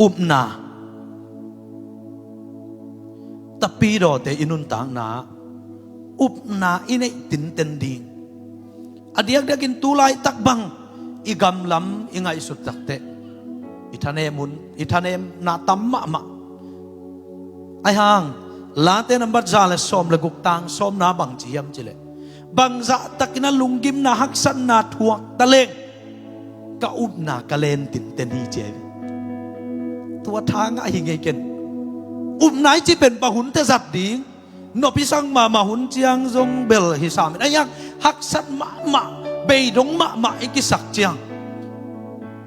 na tapi ro te inun tang na na inay tintending adiak dakin tulay takbang igam lam ingay isut takte itanem na tamma ma ay hang late number jale som laguk tang som na bang jiyam chile bangza takina lunggim na haksan na thuak taleng ka na kalen tinteni jeตัวทางอะหิงไงเกนไหนที่เป็นปะหุนเทจัดดีนพิสังมาหุนเจียงจงเบลฮิสามินไอ้ยังฮักสัตมาเบยดงมาไอ้กิสักเจียง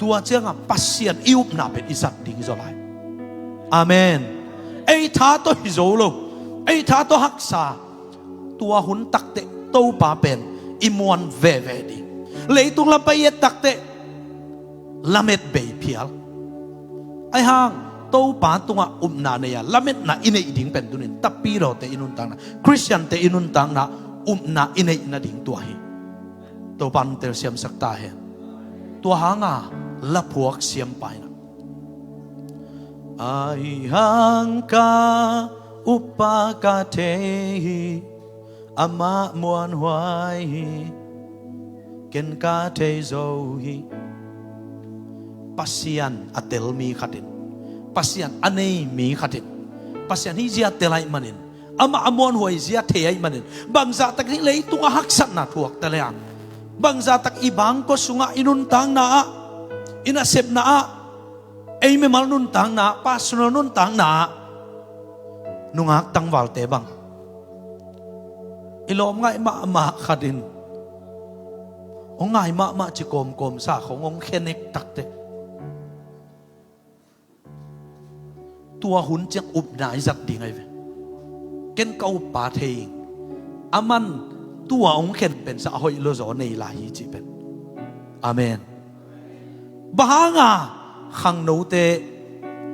ตัวเจียงอะปัสเซียนอิวน่าเป็นอิสัตดีก็จะไรอาเมนไอ้ท่าตัวฮิโซโลไอ้ท่าตัวฮักษาตัวหุนตักเตโตปาเป็นอิมวนเวดีเลยตุงละไปเยตักเตละเม็ดเบยเพียลไอ้ห่างโตป่าตัวนาเนี่ยละเม็ดน่ะอินเอดิ่งเป็นตัวนี้ตับปีเราแต่อินุนตังนะคริสเตียนแต่อินุนตังนะนาอินเอน่ะดิ่งตัวเฮตัวปันเตอร์เสียมสักตาเฮตัวหางาละพวกเสียมไปนะไอ้ห่างกาอุปกาเทอามามวนหวายเกณฑ์กาเทโซฮีpasien atel mi khatin pasien anei mi khatin pasien hi zia telai manin ama amon hoi zia thei manin bangza tak ni lei tunga haksan na thuak taleang bangza tak ibang ko sunga inun tang na inasep na ei me mal nun tang na pasno nun tang na nungak tang wal te bang ilom ngai ma khatin ong ngai ma chi kom sa khong ong khenek tak teตัวหุ่นเจียงอุบนายจัดดีไงเว้ยเกณฑ์เก่าป่าเทียงอามันตัวองค์เข็นเป็นสะหอยโลโซในลายจีเป็นอาเมนบ้างอ่ะขังโนเต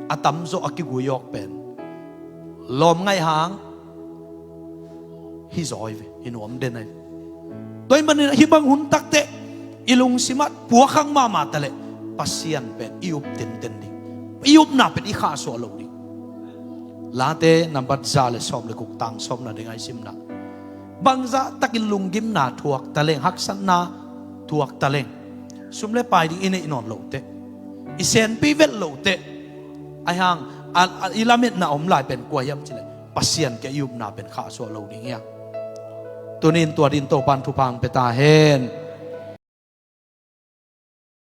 อตัมโซอากิกุยอกเป็นลมไงหางฮิซอยเว้ยอินวมเดนไงตัวมันนี่ฮิบังหุ่นตักเตอิลุงสิมัดผัวขังมาตะเลปัสเซียนเป็นอิอุบเต็นดิอิอุบน่าเป็นอิข้าโซโลดิลาเตนับบัดซาเลสอมเลกุกตังสอมนาเดงไอซิมนาบังซาตักินลุงกิมนาทวกตะเลงฮักสันนาทวกตะเลงสุมเลไปดิอินเอนอนโลเตอิเซนปีเวลโลเตไอฮังอิลามิดนาอมลายเป็นกวยยำจิเลปัสเซียนแกยุบนาเป็นข้าโซโลดิงเงี้ยตัวนินตัวดินโตปันทุพังเปตาเฮน